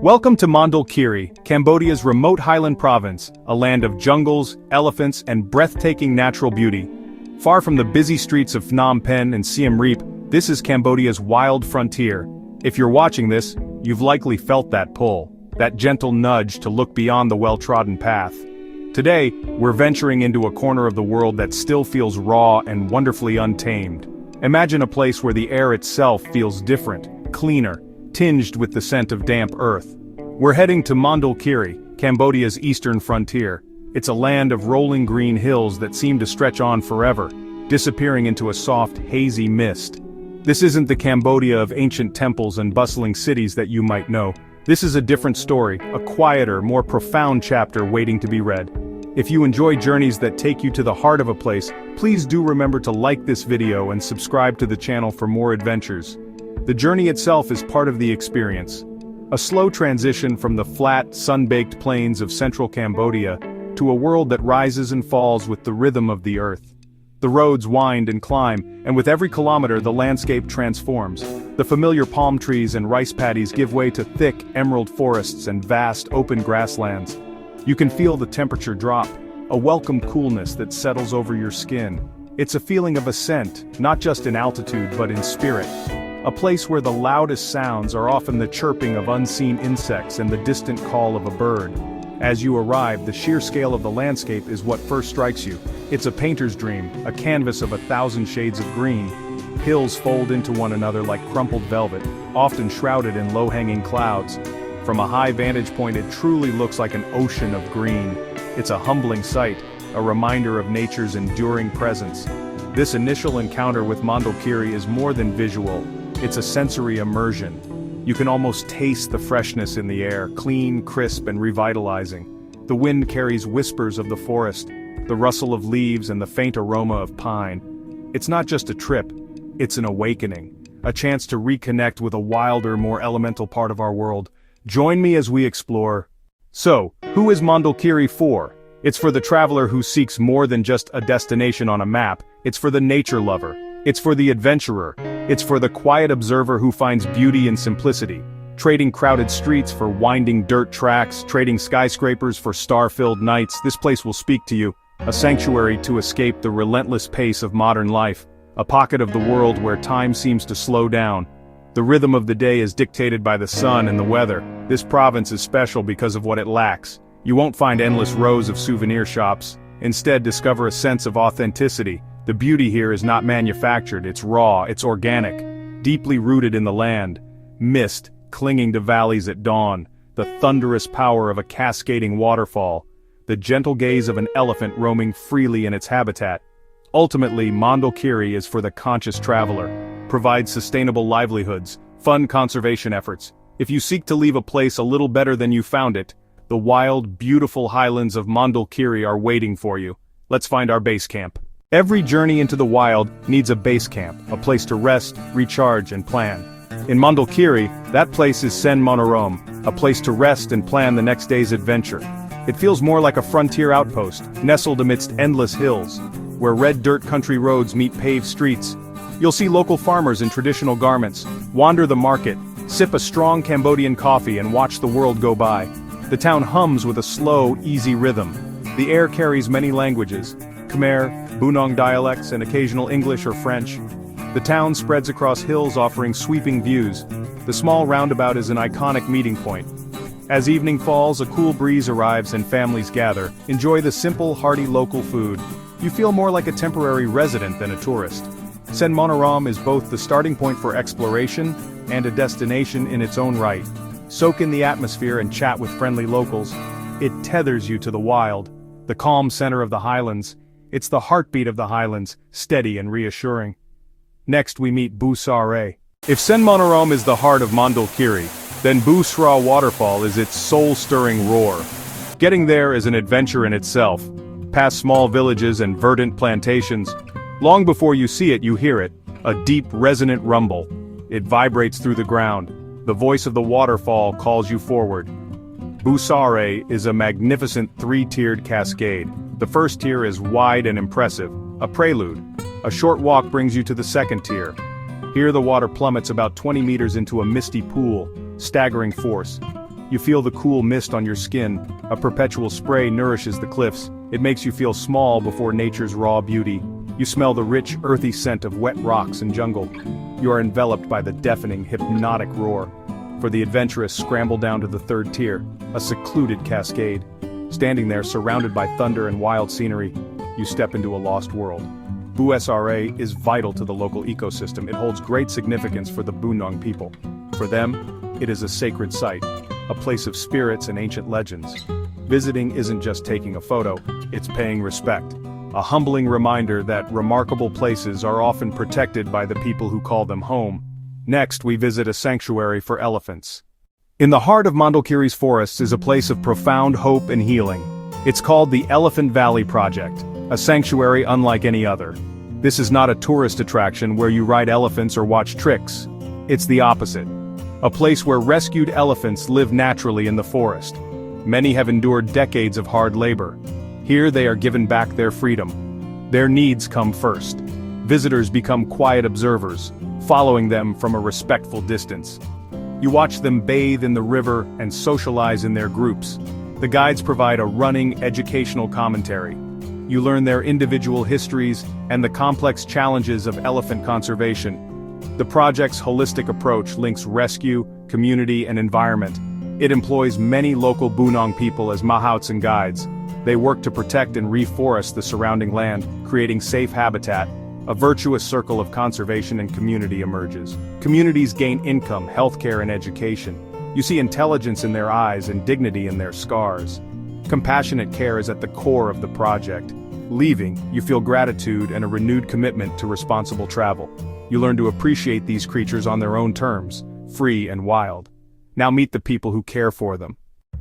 Welcome to Mondulkiri, Cambodia's remote highland province, a land of jungles, elephants, and breathtaking natural beauty. Far from the busy streets of Phnom Penh and Siem Reap, this is Cambodia's wild frontier. If you're watching this, you've likely felt that pull, that gentle nudge to look beyond the well-trodden path. Today, we're venturing into a corner of the world that still feels raw and wonderfully untamed. Imagine a place where the air itself feels different, cleaner, tinged with the scent of damp earth. We're heading to Mondulkiri, Cambodia's eastern frontier. It's a land of rolling green hills that seem to stretch on forever, disappearing into a soft, hazy mist. This isn't the Cambodia of ancient temples and bustling cities that you might know. This is a different story, a quieter, more profound chapter waiting to be read. If you enjoy journeys that take you to the heart of a place, please do remember to like this video and subscribe to the channel for more adventures. The journey itself is part of the experience. A slow transition from the flat, sun-baked plains of central Cambodia to a world that rises and falls with the rhythm of the earth. The roads wind and climb, and with every kilometer the landscape transforms. The familiar palm trees and rice paddies give way to thick, emerald forests and vast, open grasslands. You can feel the temperature drop, a welcome coolness that settles over your skin. It's a feeling of ascent, not just in altitude but in spirit. A place where the loudest sounds are often the chirping of unseen insects and the distant call of a bird. As you arrive, the sheer scale of the landscape is what first strikes you. It's a painter's dream, a canvas of 1,000 shades of green. Hills fold into one another like crumpled velvet, often shrouded in low-hanging clouds. From a high vantage point it truly looks like an ocean of green. It's a humbling sight, a reminder of nature's enduring presence. This initial encounter with Mondulkiri is more than visual. It's a sensory immersion. You can almost taste the freshness in the air, clean, crisp, and revitalizing. The wind carries whispers of the forest, the rustle of leaves and the faint aroma of pine. It's not just a trip, it's an awakening, a chance to reconnect with a wilder, more elemental part of our world. Join me as we explore. So, who is Mondulkiri for? It's for the traveler who seeks more than just a destination on a map. It's for the nature lover. It's for the adventurer. It's for the quiet observer who finds beauty in simplicity. Trading crowded streets for winding dirt tracks, trading skyscrapers for star-filled nights, this place will speak to you. A sanctuary to escape the relentless pace of modern life. A pocket of the world where time seems to slow down. The rhythm of the day is dictated by the sun and the weather. This province is special because of what it lacks. You won't find endless rows of souvenir shops. Instead, discover a sense of authenticity. The beauty here is not manufactured, it's raw, it's organic, deeply rooted in the land. Mist, clinging to valleys at dawn, the thunderous power of a cascading waterfall, the gentle gaze of an elephant roaming freely in its habitat. Ultimately, Mondulkiri is for the conscious traveler, provides sustainable livelihoods, fund conservation efforts. If you seek to leave a place a little better than you found it, the wild, beautiful highlands of Mondulkiri are waiting for you. Let's find our base camp. Every journey into the wild needs a base camp, a place to rest, recharge, and plan. In Mondulkiri, that place is Sen Monorom, a place to rest and plan the next day's adventure. It feels more like a frontier outpost, nestled amidst endless hills, where red dirt country roads meet paved streets. You'll see local farmers in traditional garments, wander the market, sip a strong Cambodian coffee and watch the world go by. The town hums with a slow, easy rhythm. The air carries many languages, Khmer, Bunong dialects, and occasional English or French. The town spreads across hills offering sweeping views. The small roundabout is an iconic meeting point. As evening falls, a cool breeze arrives and families gather. Enjoy the simple, hearty local food. You feel more like a temporary resident than a tourist. Sen Monorom is both the starting point for exploration and a destination in its own right. Soak in the atmosphere and chat with friendly locals. It tethers you to the wild, the calm center of the highlands. It's the heartbeat of the highlands, steady and reassuring. Next we meet Bu Sare. If Sen Monorom is the heart of Mondulkiri, then Bu Sra waterfall is its soul-stirring roar. Getting there is an adventure in itself. Past small villages and verdant plantations. Long before you see it, you hear it, a deep, resonant rumble. It vibrates through the ground. The voice of the waterfall calls you forward. Bu Sare is a magnificent three-tiered cascade. The first tier is wide and impressive, a prelude. A short walk brings you to the second tier. Here the water plummets about 20 meters into a misty pool, staggering force. You feel the cool mist on your skin, a perpetual spray nourishes the cliffs, it makes you feel small before nature's raw beauty. You smell the rich, earthy scent of wet rocks and jungle. You are enveloped by the deafening, hypnotic roar. For the adventurous, scramble down to the third tier, a secluded cascade. Standing there, surrounded by thunder and wild scenery, you step into a lost world. Busra is vital to the local ecosystem. It holds great significance for the Bunong people. For them, it is a sacred site, a place of spirits and ancient legends. Visiting isn't just taking a photo, it's paying respect. A humbling reminder that remarkable places are often protected by the people who call them home. Next, we visit a sanctuary for elephants. In the heart of Mondulkiri's forests is a place of profound hope and healing. It's called the Elephant Valley Project, a sanctuary unlike any other. This is not a tourist attraction where you ride elephants or watch tricks. It's the opposite. A place where rescued elephants live naturally in the forest. Many have endured decades of hard labor. Here they are given back their freedom. Their needs come first. Visitors become quiet observers, following them from a respectful distance. You watch them bathe in the river and socialize in their groups. The guides provide a running educational commentary. You learn their individual histories and the complex challenges of elephant conservation. The project's holistic approach links rescue, community, and environment. It employs many local Bunong people as mahouts and guides. They work to protect and reforest the surrounding land, creating safe habitat. A virtuous circle of conservation and community emerges. Communities gain income, healthcare, and education. You see intelligence in their eyes and dignity in their scars. Compassionate care is at the core of the project. Leaving, you feel gratitude and a renewed commitment to responsible travel. You learn to appreciate these creatures on their own terms, free and wild. Now meet the people who care for them.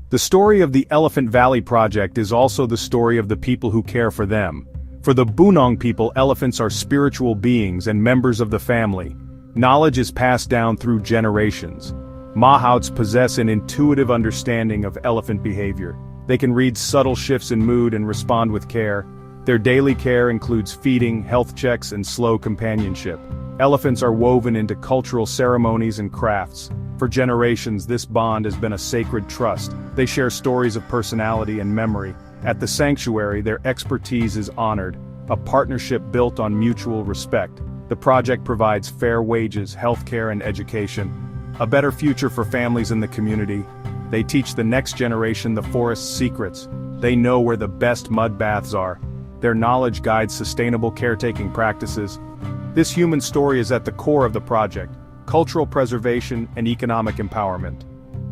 The story of the Elephant Valley Project is also the story of the people who care for them. For the Bunong people, elephants are spiritual beings and members of the family. Knowledge is passed down through generations. Mahouts possess an intuitive understanding of elephant behavior. They can read subtle shifts in mood and respond with care. Their daily care includes feeding, health checks, and slow companionship. Elephants are woven into cultural ceremonies and crafts. For generations, this bond has been a sacred trust. They share stories of personality and memory. At the sanctuary, their expertise is honored, a partnership built on mutual respect. The project provides fair wages, healthcare, and education. A better future for families in the community. They teach the next generation the forest's secrets. They know where the best mud baths are. Their knowledge guides sustainable caretaking practices. This human story is at the core of the project: cultural preservation and economic empowerment.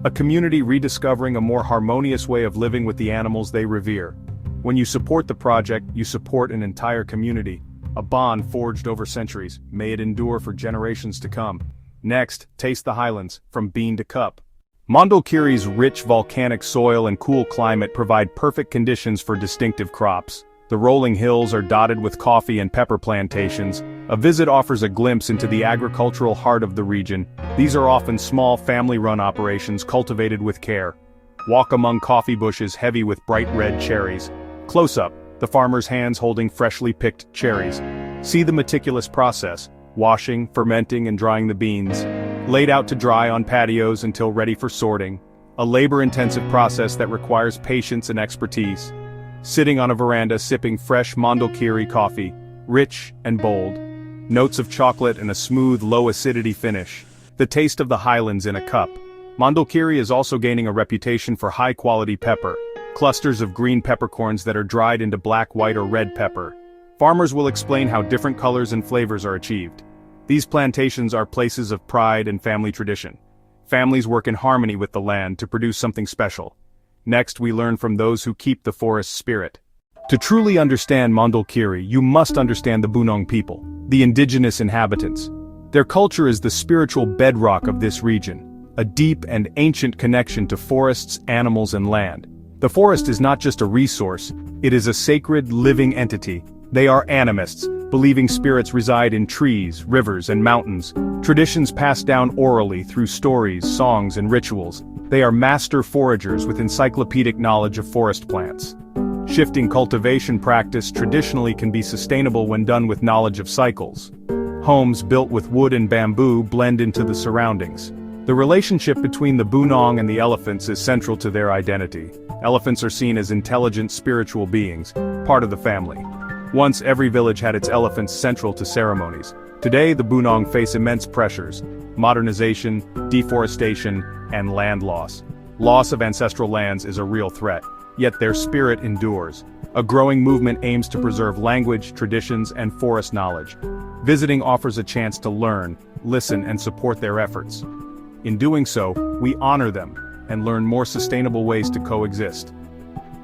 A community rediscovering a more harmonious way of living with the animals they revere. When you support the project, you support an entire community. A bond forged over centuries. May it endure for generations to come. Next, taste the highlands, from bean to cup. Mondulkiri's rich volcanic soil and cool climate provide perfect conditions for distinctive crops. The rolling hills are dotted with coffee and pepper plantations. A visit offers a glimpse into the agricultural heart of the region. These are often small family-run operations cultivated with care. Walk among coffee bushes heavy with bright red cherries. Close up, the farmer's hands holding freshly picked cherries. See the meticulous process: washing, fermenting, and drying the beans. Laid out to dry on patios until ready for sorting. A labor-intensive process that requires patience and expertise. Sitting on a veranda sipping fresh Mondulkiri coffee, rich and bold. Notes of chocolate and a smooth, low-acidity finish. The taste of the highlands in a cup. Mondulkiri is also gaining a reputation for high-quality pepper. Clusters of green peppercorns that are dried into black, white, or red pepper. Farmers will explain how different colors and flavors are achieved. These plantations are places of pride and family tradition. Families work in harmony with the land to produce something special. Next, we learn from those who keep the forest's spirit. To truly understand Mondulkiri, you must understand the Bunong people, the indigenous inhabitants. Their culture is the spiritual bedrock of this region, a deep and ancient connection to forests, animals, and land. The forest is not just a resource, it is a sacred, living entity. They are animists, believing spirits reside in trees, rivers, and mountains. Traditions passed down orally through stories, songs, and rituals. They are master foragers with encyclopedic knowledge of forest plants. Shifting cultivation practice traditionally can be sustainable when done with knowledge of cycles. Homes built with wood and bamboo blend into the surroundings. The relationship between the Bunong and the elephants is central to their identity. Elephants are seen as intelligent spiritual beings, part of the family. Once every village had its elephants central to ceremonies. Today the Bunong face immense pressures: modernization, deforestation, and land loss. Loss of ancestral lands is a real threat, yet their spirit endures. A growing movement aims to preserve language, traditions, and forest knowledge. Visiting offers a chance to learn, listen, and support their efforts. In doing so, we honor them and learn more sustainable ways to coexist.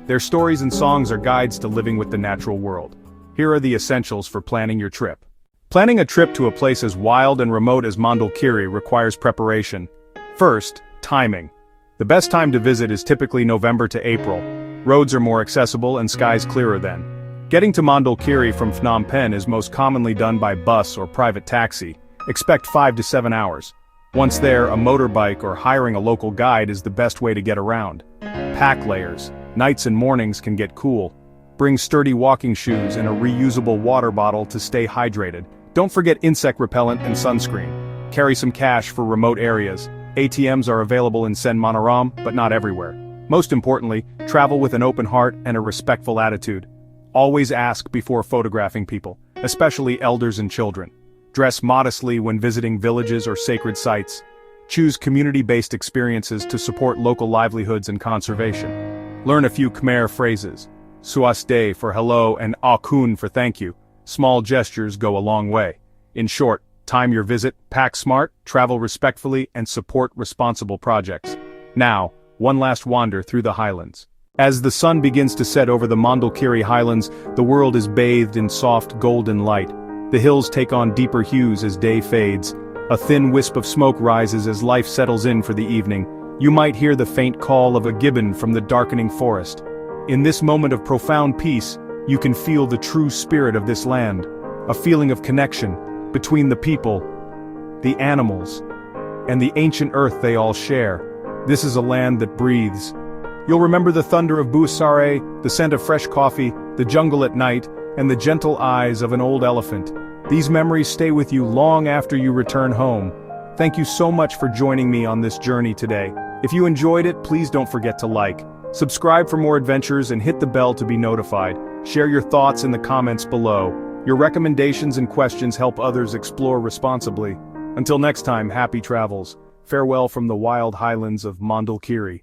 Their stories and songs are guides to living with the natural world. Here are the essentials for planning your trip. Planning a trip to a place as wild and remote as Mondulkiri requires preparation. First, timing. The best time to visit is typically November to April. Roads are more accessible and skies clearer then. Getting to Mondulkiri from Phnom Penh is most commonly done by bus or private taxi. Expect 5 to 7 hours. Once there, a motorbike or hiring a local guide is the best way to get around. Pack layers. Nights and mornings can get cool. Bring sturdy walking shoes and a reusable water bottle to stay hydrated. Don't forget insect repellent and sunscreen. Carry some cash for remote areas. ATMs are available in Sen Manoram, but not everywhere. Most importantly, travel with an open heart and a respectful attitude. Always ask before photographing people, especially elders and children. Dress modestly when visiting villages or sacred sites. Choose community-based experiences to support local livelihoods and conservation. Learn a few Khmer phrases. Suaste for hello and Akun for thank you. Small gestures go a long way. In short, time your visit, pack smart, travel respectfully, and support responsible projects. Now, one last wander through the highlands. As the sun begins to set over the Mondulkiri highlands, the world is bathed in soft golden light. The hills take on deeper hues as day fades. A thin wisp of smoke rises as life settles in for the evening. You might hear the faint call of a gibbon from the darkening forest. In this moment of profound peace, you can feel the true spirit of this land. A feeling of connection between the people, the animals, and the ancient earth they all share. This is a land that breathes. You'll remember the thunder of Buasare, the scent of fresh coffee, the jungle at night, and the gentle eyes of an old elephant. These memories stay with you long after you return home. Thank you so much for joining me on this journey today. If you enjoyed it, please don't forget to like, subscribe for more adventures, and hit the bell to be notified. Share your thoughts in the comments below. Your recommendations and questions help others explore responsibly. Until next time, happy travels. Farewell from the wild highlands of Mondulkiri.